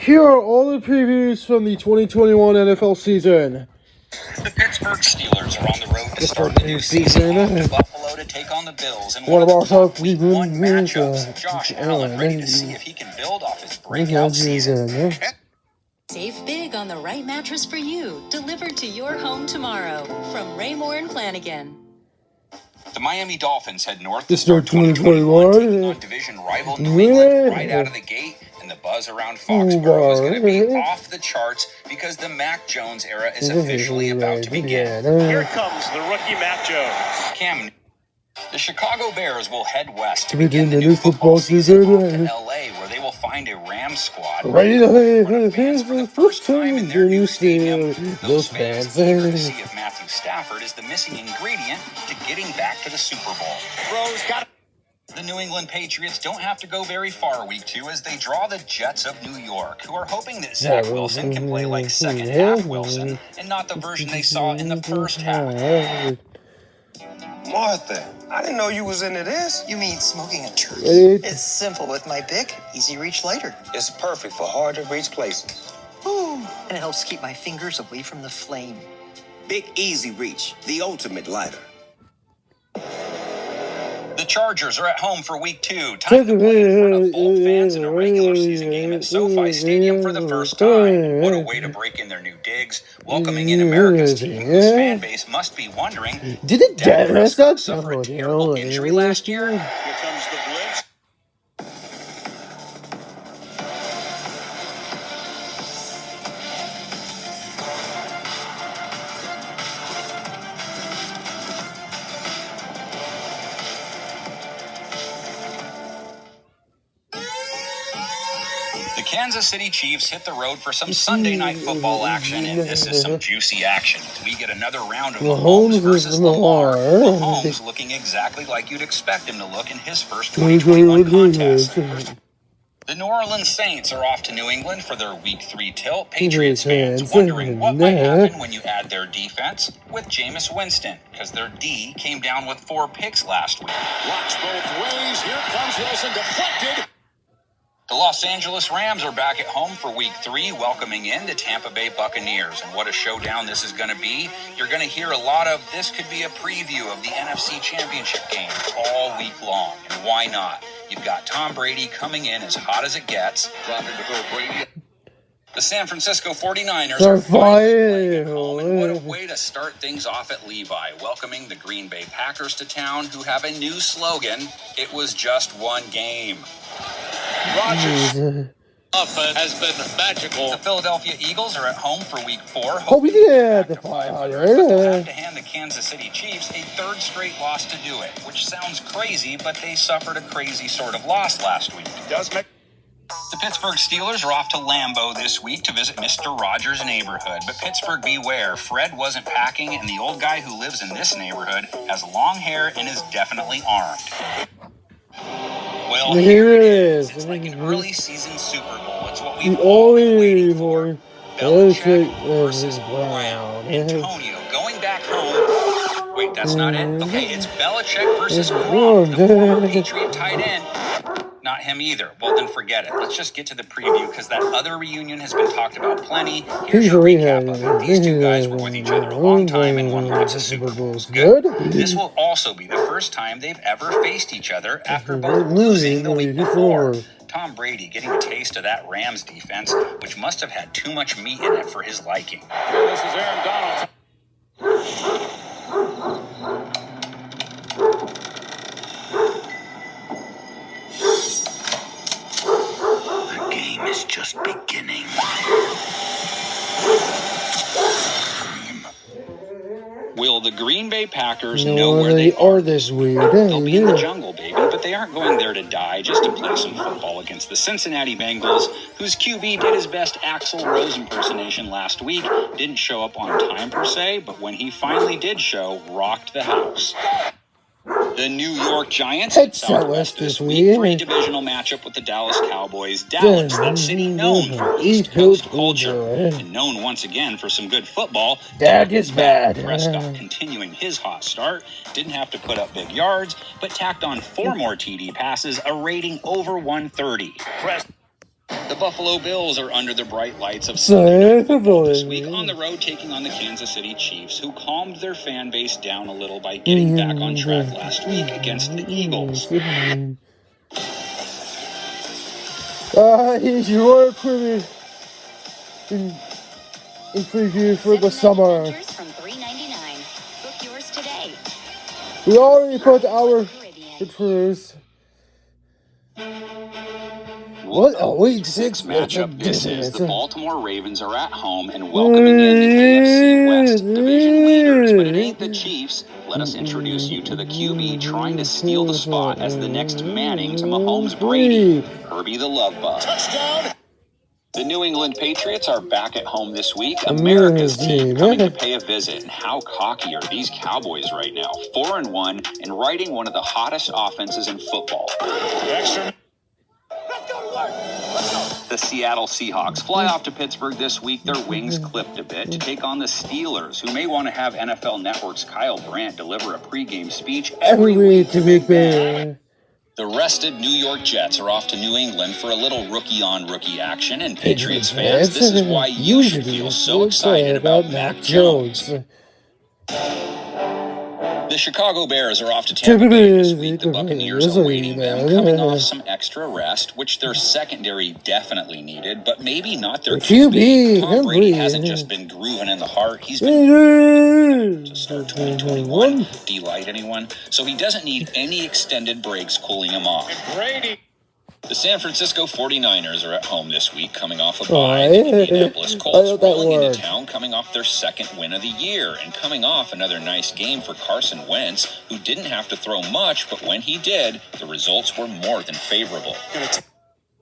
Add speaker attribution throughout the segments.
Speaker 1: Here are all the previews from the 2021 NFL season.
Speaker 2: The Pittsburgh Steelers are on the road to start the new season to Buffalo to take on the Bills in
Speaker 1: One of our top
Speaker 2: Week 1 matchups.
Speaker 1: matchups.
Speaker 2: Josh Allen ready to see if he can build off his breakout season.
Speaker 3: Save big on the right mattress for you, delivered to your home tomorrow from Raymore and Flanagan.
Speaker 2: The Miami Dolphins head north
Speaker 1: to start 2021,
Speaker 2: taking on division rival New England right out of the gate, and the buzz around Foxborough is going to be off the charts because the Mac Jones era is officially about to begin.
Speaker 4: Here comes the rookie Mac Jones.
Speaker 2: The Chicago Bears will head west
Speaker 1: to begin the new football season
Speaker 2: to LA, where they will find a Rams squad
Speaker 1: ready to play
Speaker 2: for the first time in their new stadium. Those fans eager to see if Matthew Stafford is the missing ingredient to getting back to the Super Bowl. The New England Patriots don't have to go very far week 2 as they draw the Jets of New York, who are hoping that Zach Wilson can play like second half Wilson and not the version they saw in the first half.
Speaker 5: Martha, I didn't know you was into this.
Speaker 6: You mean smoking a turkey? It's simple with my pick. Easy reach lighter.
Speaker 5: It's perfect for hard to reach places.
Speaker 6: Ooh, and it helps keep my fingers away from the flame.
Speaker 5: Big Easy Reach, the ultimate lighter.
Speaker 2: The Chargers are at home for week 2. Time to play in front of full fans in a regular season game at SoFi Stadium for the first time. What a way to break in their new digs. Welcoming in America's team, whose fan base must be wondering,
Speaker 1: did Dak Prescott
Speaker 2: suffer a terrible injury last year?
Speaker 4: Here comes the blitz.
Speaker 2: The Kansas City Chiefs hit the road for some Sunday night football action, and this is some juicy action. We get another round of Mahomes versus Lamar. Mahomes looking exactly like you'd expect him to look in his first 2021 contest. The New Orleans Saints are off to New England for their Week 3 tilt. Patriots fans wondering what might happen when you add their defense with Jameis Winston, because their D came down with 4 picks last week.
Speaker 4: Watch both ways. Here comes Wilson, deflected.
Speaker 2: The Los Angeles Rams are back at home for Week 3, welcoming in the Tampa Bay Buccaneers. And what a showdown this is going to be. You're going to hear a lot of, this could be a preview of the NFC Championship game all week long. And why not? You've got Tom Brady coming in as hot as it gets. The San Francisco 49ers are finally at home, and what a way to start things off at Levi, welcoming the Green Bay Packers to town, who have a new slogan, "It was just one game."
Speaker 4: Rodgers' offense has been magical.
Speaker 2: The Philadelphia Eagles are at home for Week 4.
Speaker 1: Oh, we did the 500.
Speaker 2: They'll have to hand the Kansas City Chiefs a 3rd straight loss to do it, which sounds crazy, but they suffered a crazy sort of loss last week. The Pittsburgh Steelers are off to Lambeau this week to visit Mr. Rogers' neighborhood. But Pittsburgh beware, Fred wasn't packing, and the old guy who lives in this neighborhood has long hair and is definitely armed. Well, here it is. It's like an early season Super Bowl. It's what we've all been waiting for. Belichick versus Brown. Antonio going back home. Wait, that's not it? Okay, it's Belichick versus Brown, the former Patriot tight end. Not him either. Well, then forget it. Let's just get to the preview, because that other reunion has been talked about plenty. Here's your recap of it. These two guys were with each other a long time and won lots of Super Bowls. Good. This will also be the first time they've ever faced each other after both losing the week before. Tom Brady getting a taste of that Rams defense, which must have had too much meat in it for his liking.
Speaker 4: This is Aaron Donald.
Speaker 2: The game is just beginning. Will the Green Bay Packers know where they are
Speaker 1: this week?
Speaker 2: They'll be in the jungle, baby, but they aren't going there to die, just to play some football against the Cincinnati Bengals, whose QB did his best Axl Rose impersonation last week. Didn't show up on time per se, but when he finally did show, rocked the house. The New York Giants head southwest this week for a divisional matchup with the Dallas Cowboys. Dallas, that city known for East Coast culture, and known once again for some good football.
Speaker 1: That is bad.
Speaker 2: Prescott continuing his hot start. Didn't have to put up big yards, but tacked on 4 more TD passes, a rating over 130. The Buffalo Bills are under the bright lights of Sunday Night Football this week on the road, taking on the Kansas City Chiefs, who calmed their fan base down a little by getting back on track last week against the Eagles.
Speaker 1: Here's your preview in preview for the summer.
Speaker 3: From $3.99. Book yours today.
Speaker 1: We already put our previews. What a week 6
Speaker 2: matchup this is. The Baltimore Ravens are at home and welcoming in the AFC West division leaders, but it ain't the Chiefs. Let us introduce you to the QB trying to steal the spot as the next Manning to Mahomes Brady, Herbie the Love Bug.
Speaker 4: Touchdown.
Speaker 2: The New England Patriots are back at home this week. America's team coming to pay a visit. And how cocky are these Cowboys right now? 4-1 and riding one of the hottest offenses in football.
Speaker 4: Extra.
Speaker 2: The Seattle Seahawks fly off to Pittsburgh this week, their wings clipped a bit, to take on the Steelers, who may want to have NFL Network's Kyle Brandt deliver a pregame speech every week to Big Ben. The rested New York Jets are off to New England for a little rookie-on-rookie action, and Patriots fans, this is why you should feel so excited about Mac Jones. The Chicago Bears are off to Tampa Bay this week. The Buccaneers are waiting them, coming off some extra rest, which their secondary definitely needed, but maybe not their QB. Tom Brady hasn't just been grooving in the heart. He's been to start 2021. Delight anyone? So he doesn't need any extended breaks cooling him off.
Speaker 4: Brady.
Speaker 2: The San Francisco 49ers are at home this week, coming off a bye. The Indianapolis Colts rolling into town, coming off their second win of the year, and coming off another nice game for Carson Wentz, who didn't have to throw much, but when he did, the results were more than favorable.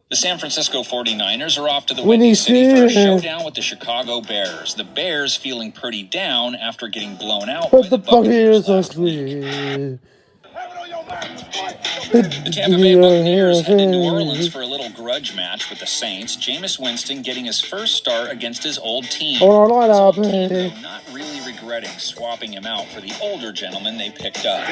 Speaker 2: The San Francisco 49ers are off to the Windy City for a showdown with the Chicago Bears. The Bears feeling pretty down after getting blown out by the Buccaneers last week. The Tampa Bay Buccaneers head to New Orleans for a little grudge match with the Saints. Jameis Winston getting his first start against his old team. Not really regretting swapping him out for the older gentleman they picked up.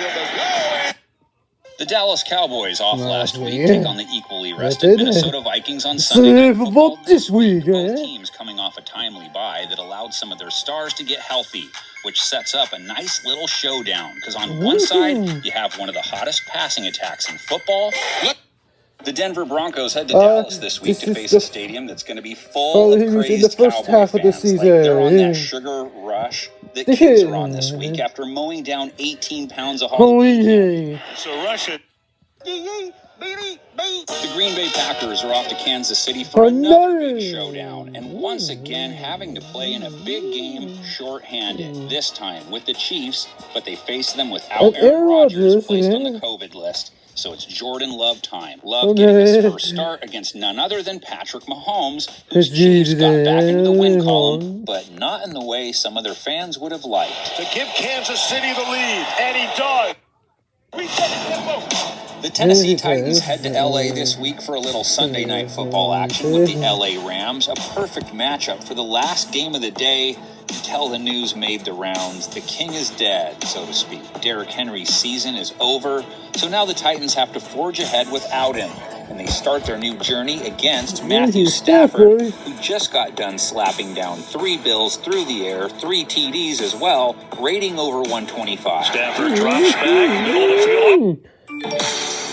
Speaker 2: The Dallas Cowboys off last week take on the equally rested Minnesota Vikings on Sunday Night Football this week. Both teams coming off a timely bye that allowed some of their stars to get healthy, which sets up a nice little showdown, because on one side, you have one of the hottest passing attacks in football. The Denver Broncos head to Dallas this week to face a stadium that's going to be full of crazed Cowboy fans. Like they're on that sugar rush that kids are on this week after mowing down 18 pounds of Halloween.
Speaker 4: So rush it.
Speaker 2: The Green Bay Packers are off to Kansas City for another big showdown, and once again having to play in a big game short-handed, this time with the Chiefs, but they face them without Aaron Rodgers placed on the COVID list. So it's Jordan Love time. Love getting his first start against none other than Patrick Mahomes, whose Chiefs got back into the win column, but not in the way some of their fans would have liked.
Speaker 4: To give Kansas City the lead, and he does.
Speaker 2: The Tennessee Titans head to LA this week for a little Sunday Night Football action with the LA Rams, a perfect matchup for the last game of the day until the news made the rounds. The king is dead, so to speak. Derrick Henry's season is over, so now the Titans have to forge ahead without him, and they start their new journey against Matthew Stafford, who just got done slapping down 3 Bills through the air, 3 TDs as well, rating over 125.
Speaker 4: Stafford drops back, middle of the field.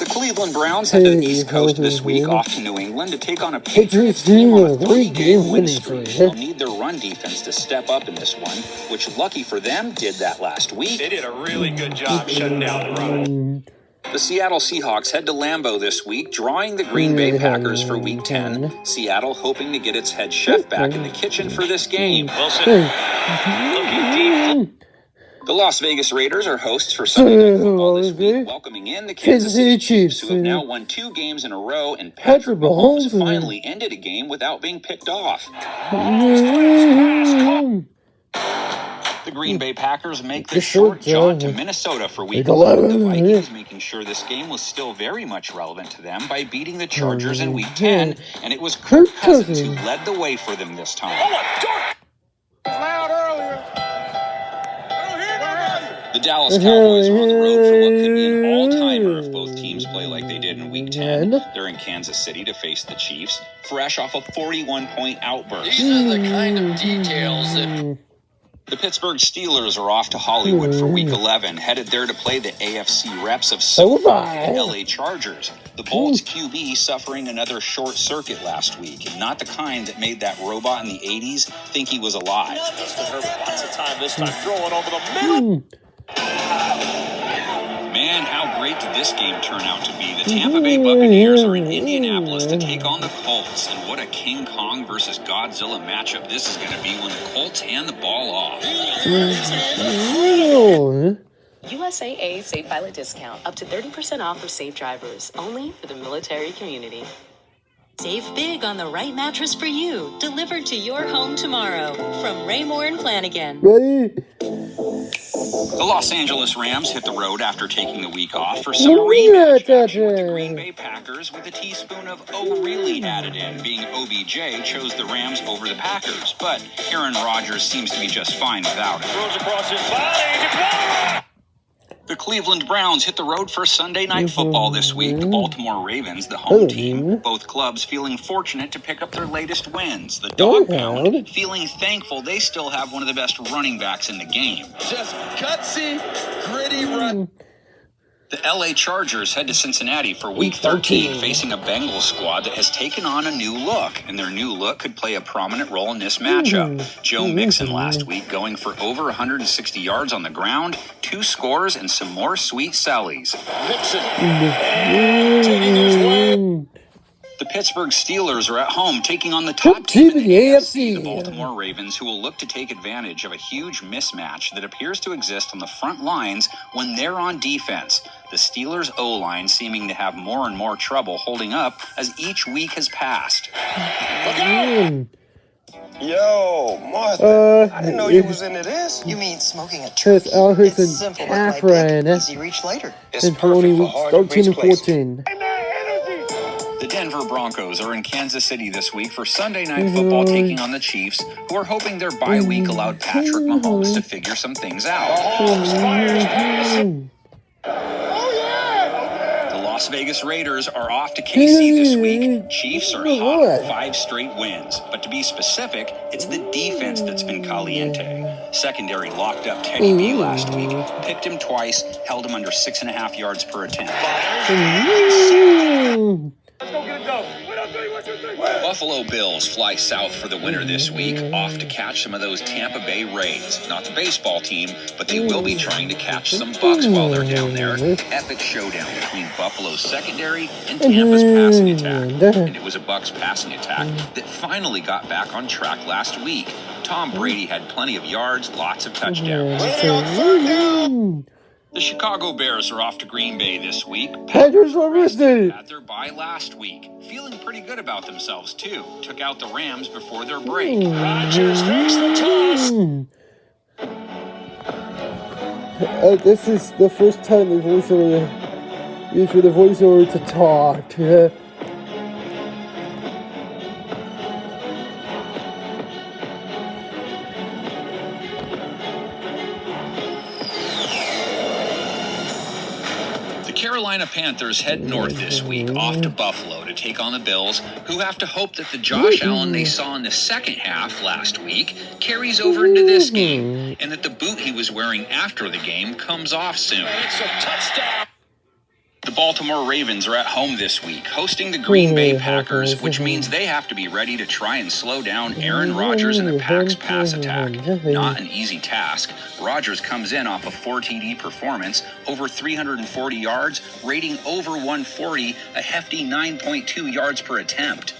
Speaker 2: The Cleveland Browns head to the East Coast this week, off to New England to take on a Patriots team on a 3-game winning streak. They'll need their run defense to step up in this one, which, lucky for them, did that last week.
Speaker 4: They did a really good job shutting down the run.
Speaker 2: The Seattle Seahawks head to Lambeau this week, drawing the Green Bay Packers for Week 10. Seattle hoping to get its head chef back in the kitchen for this game.
Speaker 4: Wilson looking deep.
Speaker 2: The Las Vegas Raiders are hosts for Sunday Night Football this week, welcoming in the Kansas City Chiefs, who have now won 2 games in a row, and Patrick Mahomes finally ended a game without being picked off. The Green Bay Packers make the short jaunt to Minnesota for Week 11. The Vikings making sure this game was still very much relevant to them by beating the Chargers in Week 10, and it was Kirk Cousins who led the way for them this time.
Speaker 4: Loud earlier.
Speaker 2: The Dallas Cowboys are on the road for what could be an all-timer if both teams play like they did in Week 10. They're in Kansas City to face the Chiefs, fresh off a 41-point outburst.
Speaker 4: These are the kind of details that...
Speaker 2: The Pittsburgh Steelers are off to Hollywood for Week 11, headed there to play the AFC reps of SoFi and LA Chargers. The Bolts QB suffering another short circuit last week, and not the kind that made that robot in the 80s think he was alive.
Speaker 4: Lots of time this time, throwing over the middle.
Speaker 2: Man, how great did this game turn out to be? The Tampa Bay Buccaneers are in Indianapolis to take on the Colts, and what a King Kong versus Godzilla matchup this is going to be when the Colts hand the ball off.
Speaker 7: USAA Safe Pilot Discount, up to 30% off for safe drivers, only for the military community.
Speaker 3: Save big on the right mattress for you, delivered to your home tomorrow. From Raymore and Flanagan.
Speaker 1: Ready?
Speaker 2: The Los Angeles Rams hit the road after taking the week off for some rematch action with the Green Bay Packers, with a teaspoon of "oh really" added in, being OBJ chose the Rams over the Packers, but Aaron Rodgers seems to be just fine without it.
Speaker 4: Throws across his body.
Speaker 2: The Cleveland Browns hit the road for Sunday Night Football this week. The Baltimore Ravens, the home team, both clubs feeling fortunate to pick up their latest wins. The Dog Pound feeling thankful they still have one of the best running backs in the game.
Speaker 4: Just gutsy, gritty run.
Speaker 2: The LA Chargers head to Cincinnati for Week 13, facing a Bengals squad that has taken on a new look, and their new look could play a prominent role in this matchup. Joe Mixon last week going for over 160 yards on the ground, 2 scores, and some more sweet sellies.
Speaker 4: Mixon. Taking his way.
Speaker 2: The Pittsburgh Steelers are at home taking on the top team in the AFC, the Baltimore Ravens, who will look to take advantage of a huge mismatch that appears to exist on the front lines when they're on defense. The Steelers' O-line seeming to have more and more trouble holding up as each week has passed.
Speaker 5: Yo, Martha, I didn't know you was into this.
Speaker 6: You mean smoking a turkey?
Speaker 1: It's
Speaker 6: It's simple with my
Speaker 1: Catherine.
Speaker 6: pick. Easy reach later.
Speaker 5: It's
Speaker 1: And for only
Speaker 5: perfect for
Speaker 1: weeks
Speaker 5: hard
Speaker 1: 13 and
Speaker 5: reach
Speaker 1: 14.
Speaker 2: The Denver Broncos are in Kansas City this week for Sunday Night Football, taking on the Chiefs, who are hoping their bye week allowed Patrick Mahomes to figure some things out. The Las Vegas Raiders are off to KC this week. Chiefs are hot, 5 straight wins. But to be specific, it's the defense that's been caliente. Secondary locked up Teddy B last week, picked him twice, held him under 6.5 yards per attempt. Buffalo Bills fly south for the winner this week, off to catch some of those Tampa Bay Rays. Not the baseball team, but they will be trying to catch some Bucks while they're down there. Epic showdown between Buffalo's secondary and Tampa's passing attack. And it was a Bucks passing attack that finally got back on track last week. Tom Brady had plenty of yards, lots of touchdowns. The Chicago Bears are off to Green Bay this week.
Speaker 1: Packers were missing.
Speaker 2: Had their bye last week. Feeling pretty good about themselves, too. Took out the Rams before their break.
Speaker 4: Rodgers fakes the toss.
Speaker 1: This is the first time the voiceover used for the voiceover to talk.
Speaker 2: Carolina Panthers head north this week, off to Buffalo to take on the Bills, who have to hope that the Josh Allen they saw in the second half last week carries over into this game, and that the boot he was wearing after the game comes off soon.
Speaker 4: It's a touchdown.
Speaker 2: The Baltimore Ravens are at home this week, hosting the Green Bay Packers, which means they have to be ready to try and slow down Aaron Rodgers and the Pack's pass attack. Not an easy task. Rodgers comes in off a 4 TD performance, over 340 yards, rating over 140, a hefty 9.2 yards per attempt.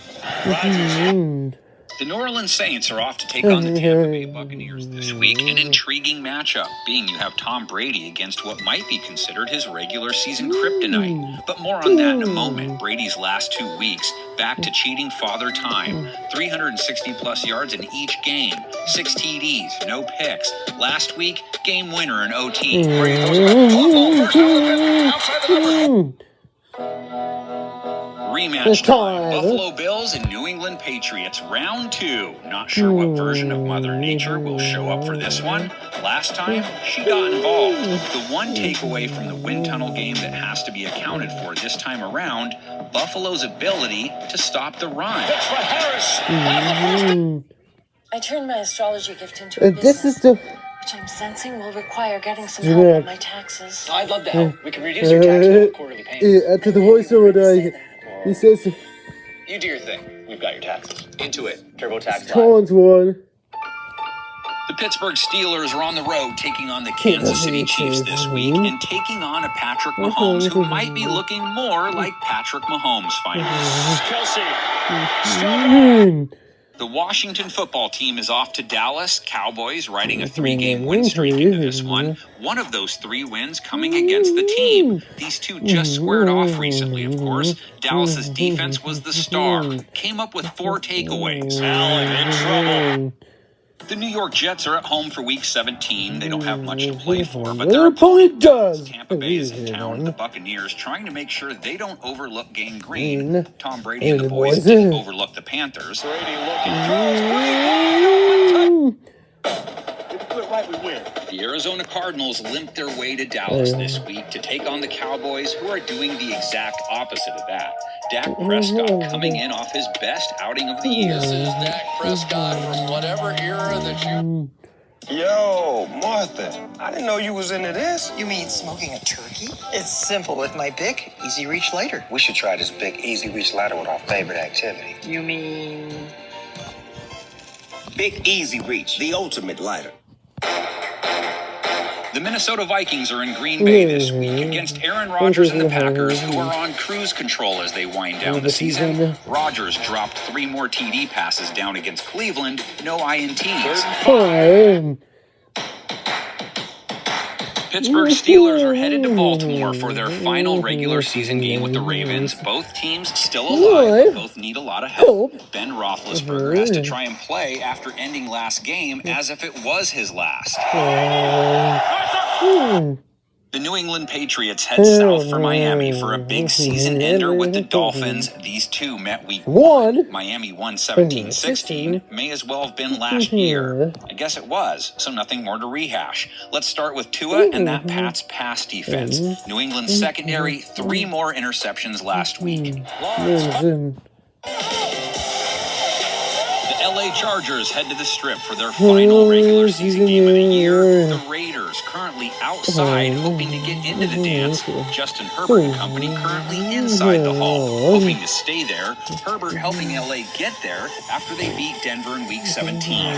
Speaker 4: Rodgers.
Speaker 2: The New Orleans Saints are off to take on the Tampa Bay Buccaneers this week. An intriguing matchup, being you have Tom Brady against what might be considered his regular season kryptonite. But more on that in a moment. Brady's last 2 weeks, back to cheating father time. 360 plus yards in each game. 6 TDs, no picks. Last week, game winner in OT. rematch time. Buffalo Bills and New England Patriots, round 2. Not sure what version of Mother Nature will show up for this one. Last time, she got involved. The one takeaway from the wind tunnel game that has to be accounted for this time around, Buffalo's ability to stop the run.
Speaker 4: Pitch for Harris.
Speaker 8: I turned my astrology gift into a
Speaker 1: And this
Speaker 8: business,
Speaker 1: is the
Speaker 8: which I'm sensing will require getting some help on my taxes.
Speaker 9: I'd love to help. We can reduce your tax bill with quarterly payments.
Speaker 1: after the voiceover guy, he says
Speaker 9: You do your thing. We've got your taxes. Into it. TurboTax Live.
Speaker 1: Collins one.
Speaker 2: The Pittsburgh Steelers are on the road taking on the Kansas City Chiefs this week and taking on a Patrick Mahomes who might be looking more like Patrick Mahomes finally.
Speaker 4: Kelsey.
Speaker 2: The Washington football team is off to Dallas. Cowboys riding a 3-game win streak into this one. One of those 3 wins coming against the team. These two just squared off recently, of course. Dallas's defense was the star. Came up with 4 takeaways.
Speaker 4: Allen in trouble.
Speaker 2: The New York Jets are at home for Week 17. They don't have much to play for, but
Speaker 1: their opponent does.
Speaker 2: Tampa Bay is in town. The Buccaneers trying to make sure they don't overlook Gang Green. Tom Brady and the boys didn't overlook the Panthers.
Speaker 4: Brady looking, throws, If we do it right, we win.
Speaker 2: The Arizona Cardinals limped their way to Dallas this week to take on the Cowboys, who are doing the exact opposite of that. Dak Prescott coming in off his best outing of the year.
Speaker 10: This is Dak Prescott from whatever era that you...
Speaker 5: Yo, Martha, I didn't know you was into this.
Speaker 6: You mean smoking a turkey? It's simple with my Bic. Easy reach lighter.
Speaker 5: We should try this big easy reach lighter with our favorite activity.
Speaker 6: You mean...
Speaker 5: Big Easy Reach, the ultimate lighter.
Speaker 2: The Minnesota Vikings are in Green Bay this week against Aaron Rodgers and the Packers, who are on cruise control as they wind down the season. Rodgers dropped 3 more TD passes down against Cleveland, no INTs. Pittsburgh Steelers are headed to Baltimore for their final regular season game with the Ravens. Both teams still alive, but both need a lot of help. Ben Roethlisberger has to try and play after ending last game as if it was his last. The New England Patriots head south for Miami for a big season ender with the Dolphins. These two met week 1. Miami won 17-16. May as well have been last year. I guess it was, so nothing more to rehash. Let's start with Tua and that Pats pass defense. New England's secondary, 3 more interceptions last week. The LA Chargers head to the Strip for their final regular season game of the year. The Raiders currently outside, hoping to get into the dance. Justin Herbert and company currently inside the hall, hoping to stay there. Herbert helping LA get there after they beat Denver in Week 17.